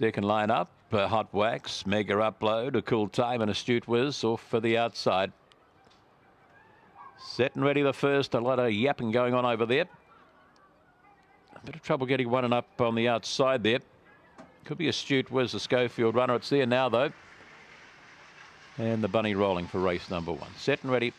Second line up, Hot Wax, Mega Upload, A Cool Time and Astute Whiz off for the outside. Set and ready the first, a lot of yapping going on over there. A bit of trouble getting one and up on the outside there. Could be Astute Whiz, the Schofield runner. It's there now though. And the bunny rolling for race number 1. Set and ready.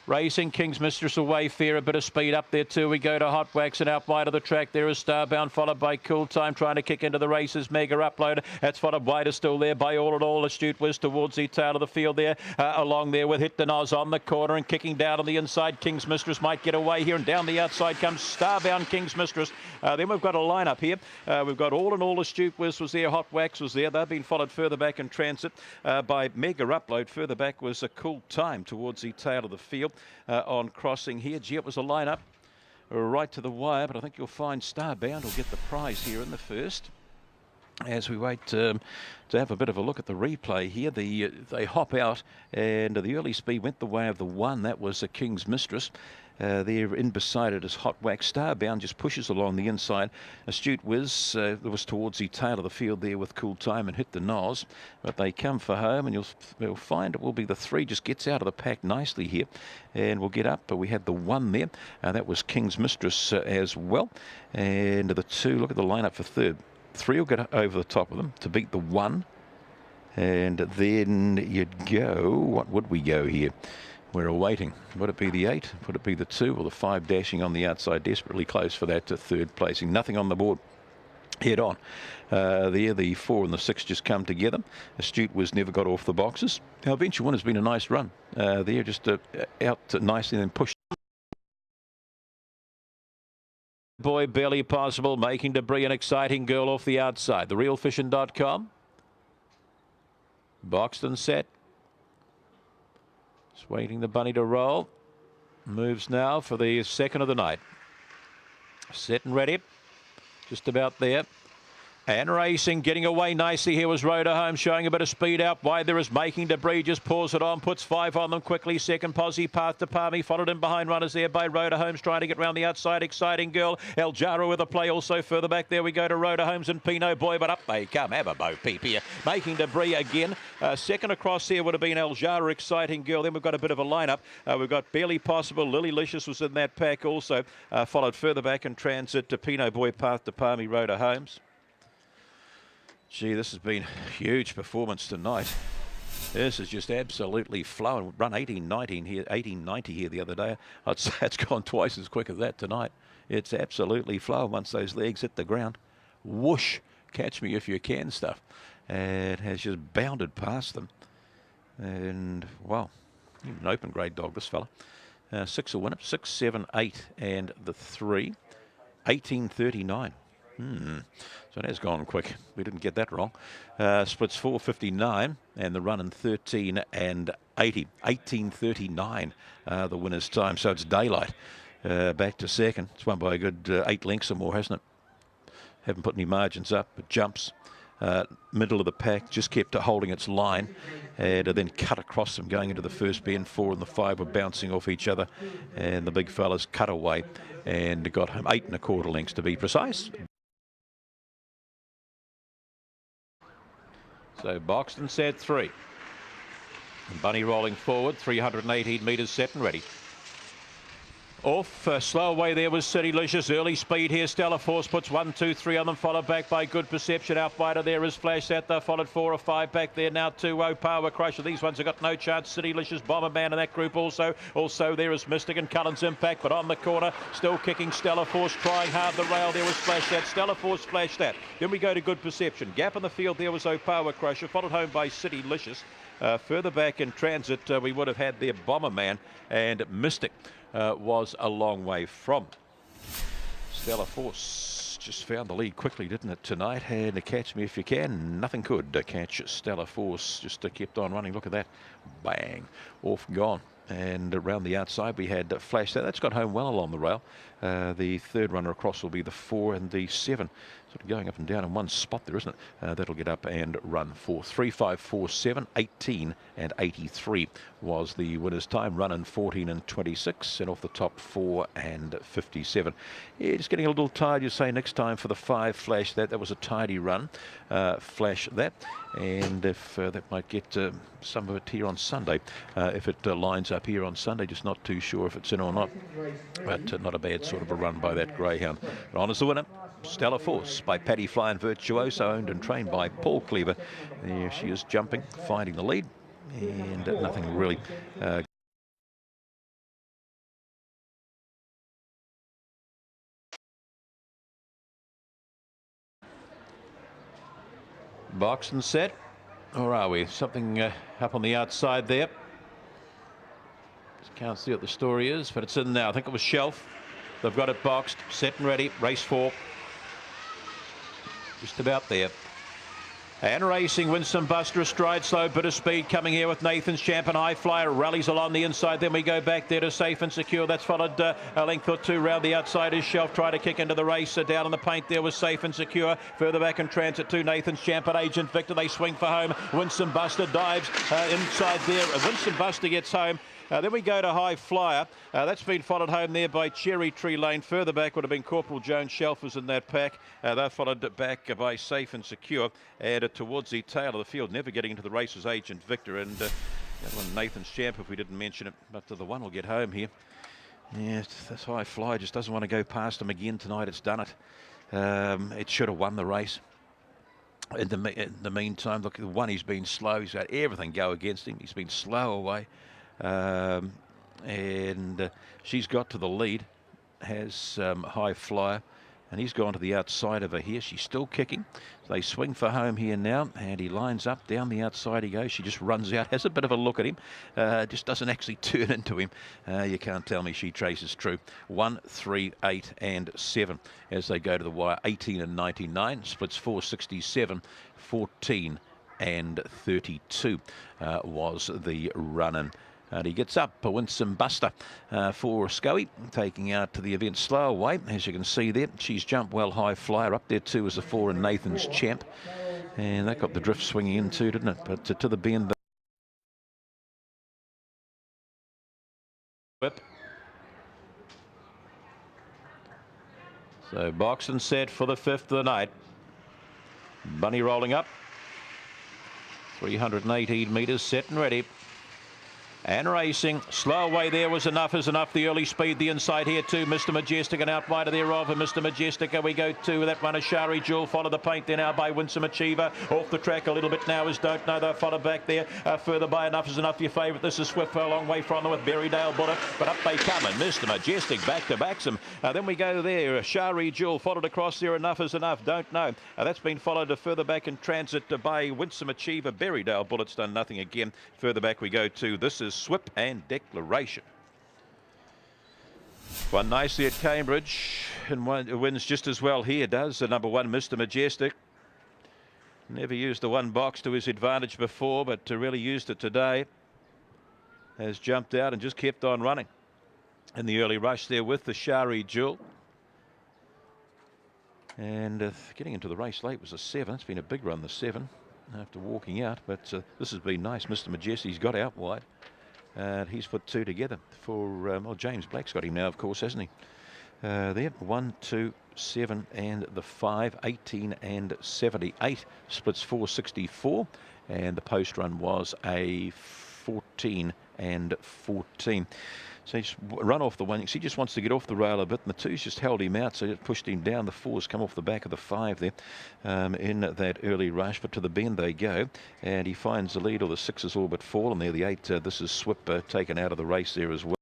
Racing, King's Mistress away, Fear, a bit of speed up there too. We go to Hot Wax and out wide of the track. There is Starbound, followed by Cool Time, trying to kick into the races. Mega Upload, that's followed wider still there by All in All. Astute Whiz towards the tail of the field there. Along there with Hit the Noz on the corner and kicking down on the inside. King's Mistress might get away here, and down the outside comes Starbound, King's Mistress. Then we've got a lineup here. We've got All in All. Astute Whiz was there, Hot Wax was there. They've been followed further back in transit by Mega Upload. Further back was A Cool Time towards the tail of the field. On crossing here, gee, it was a lineup right to the wire, but I think you'll find Starbound will get the prize here in the first. As we wait to have a bit of a look at the replay here, they hop out, and the early speed went the way of the one. That was a King's Mistress. There in beside it is Hot Wax. Starbound just pushes along the inside. Astute Whiz was towards the tail of the field there with Cool Time and Hit the Noz. But they come for home, and you'll find it will be the 3 just gets out of the pack nicely here. And we'll get up, but we had the 1 there. That was King's Mistress as well. And the 2, look at the lineup for third. 3 will get over the top of them to beat the 1. And then you'd go, what would we go here? We're awaiting. Would it be the 8? Would it be the 2 or the 5 dashing on the outside? Desperately close for that third placing. Nothing on the board. Head on. There, the 4 and the 6 just come together. Astute was never got off the boxes. Our eventual one has been a nice run. There, just out nicely and then pushed. Boy, barely possible, making debris, an exciting girl off the outside. TheRealFishing.com. Boxed and set. Just waiting the bunny to roll. Moves now for the second of the night. Set and ready. Just about there. And racing, getting away nicely here was Rhoda Home, showing a bit of speed out wide. There is Making Debris, just pours it on, puts 5 on them quickly. Second, Posse, Path to Palmy, followed in behind runners there by Rhoda Holmes, trying to get round the outside. Exciting Girl, El Jaro with a play also further back there. We go to Rhoda Holmes and Pinot Boy, but up they come. Have a Bo Peep here. Making Debris again. Second across here would have been El Jaro, Exciting Girl. Then we've got a bit of a lineup. We've got Barely Possible. Lily Licious was in that pack also. Followed further back in transit to Pinot Boy, Path to Palmy, Rhoda Holmes. Gee, this has been a huge performance tonight. This is just absolutely flowing. Run 18.19 here, 18.90 here the other day. I'd say it's gone twice as quick as that tonight. It's absolutely flowing once those legs hit the ground. Whoosh, catch me if you can stuff. And it has just bounded past them. And, wow, an open grade dog, this fella. 6 will win it. 6, 7, 8, and the 3. 18.39. So it has gone quick. We didn't get that wrong. Splits 4.59 and the run in 13 and 80. 18.39 the winner's time. So it's Daylight back to second. It's won by a good 8 lengths or more, hasn't it? Haven't put any margins up. It jumps. Middle of the pack, just kept holding its line and then cut across them going into the first bend. 4 and the 5 were bouncing off each other, and the big fellas cut away and got home 8 1/4 lengths to be precise. So boxed and set 3. And Bunny rolling forward, 318 metres set and ready. Off, slow away there was City Licious. Early speed here. Stellar Force puts 1, 2, 3 on them, followed back by Good Perception. Out wider there is Flash That. They're followed 4 or 5 back there now. 2-0 Power Crusher. These ones have got no chance. City Licious, Bomberman in that group also. Also there is Mystic and Cullen's Impact, but on the corner, still kicking Stellar Force, trying hard the rail. There was Flash That. Stellar Force, Flash That. Then we go to Good Perception. Gap in the field there was Power Crusher, followed home by City Licious. Further back in transit, we would have had their Bomberman, and Mystic was a long way from. Stellar Force just found the lead quickly, didn't it, tonight? And to catch me if you can, nothing could catch Stellar Force. Just kept on running. Look at that. Bang. Off and gone. And around the outside we had Flash. That's got home well along the rail. The third runner across will be the 4 and the 7. Sort of going up and down in one spot there, isn't it? That'll get up and run for 3, 5, 4, 7, 18 and 83 was the winner's time. Run in 14 and 26 and off the top 4 and 57. Yeah, just getting a little tired. You say next time for the 5, flash that. That was a tidy run. Flash that. And if that might get some of it here on Sunday. If it lines up here on Sunday, just not too sure if it's in or not. But not a bad sort of a run by that greyhound. But on as the winner, Stellar Force by Paddy Fly and Virtuoso, owned and trained by Paul Cleaver. There she is jumping, finding the lead, and nothing really boxed and set. Or are we? Something up on the outside there. Just can't see what the story is, but it's in now. I think it was Shelf. They've got it boxed, set and ready. Race 4. Just about there. And racing, Winsome Buster astride, slow bit of speed coming here with Nathan's Champ and High Flyer. Rallies along the inside, then we go back there to Safe and Secure. That's followed a length or two round the outside is Shelf. Try to kick into the race. Down in the paint there was Safe and Secure. Further back in transit to Nathan's Champ and Agent Victor. They swing for home. Winsome Buster dives inside there. Winsome Buster gets home. Then we go to High Flyer. That's been followed home there by Cherry Tree Lane. Further back would have been Corporal Jones. Shelf was in that pack. They're followed back by Safe and Secure. And towards the tail of the field, never getting into the race was Agent Victor. And that one, Nathan's Champ, if we didn't mention it. But the one will get home here. Yeah, this High Flyer just doesn't want to go past him again tonight. It's done it. It should have won the race. In the meantime, look, the one, he's been slow. He's had everything go against him. He's been slow away. And she's got to the lead, has High Flyer, and he's gone to the outside of her here. She's still kicking. They swing for home here now, and he lines up. Down the outside he goes. She just runs out, has a bit of a look at him, just doesn't actually turn into him. You can't tell me she traces true. 1, 3, 8 and 7 as they go to the wire. 18 and 99, splits 467, 14 and 32 was the run-in. And he gets up, Winsome Buster for Scoey, taking out to the event slow away. As you can see there, she's jumped well. High Flyer up there too as a 4 and Nathan's Champ. And that got the drift swinging in too, didn't it? But to the bend. Whip. So box and set for the 5th of the night. Bunny rolling up. 318 metres, set and ready. And racing, slow away there was enough is enough. The early speed, the inside here too. Mr. Majestic, an outrider thereof. And Mr. Majestic, we go to that one. Ashari Jewel, follow the paint there now by Winsome Achiever. Off the track a little bit now is Don't Know. They're followed back there. Further by enough is enough. Your favourite. This is Swift a long way from them with Berrydale Bullet. But up they come and Mr. Majestic back to backs them. Then we go there. Ashari Jewel followed across there. Enough is enough. Don't Know. That's been followed further back in transit by Winsome Achiever. Berrydale Bullet's done nothing again. Further back we go to This is Swip and Declaration. Won nicely at Cambridge and wins just as well here, does the number 1 Mr. Majestic. Never used the one box to his advantage before, but really used it today. Has jumped out and just kept on running in the early rush there with the Shari Jewel. And getting into the race late was a 7. It's been a big run, the 7, after walking out. But this has been nice. Mr. Majestic's got out wide. He's put 2 together for, well, James Black's got him now, of course, hasn't he? There, 1, 2, 7 and the 5, 18 and 78, splits 464, and the post run was a 14 and 14. So he's run off the 1. He just wants to get off the rail a bit, and the 2's just held him out, so it pushed him down. The 4's come off the back of the 5 there in that early rush, but to the bend they go, and he finds the lead, or the 6 is all but fallen there. The 8, This is Swip, taken out of the race there as well.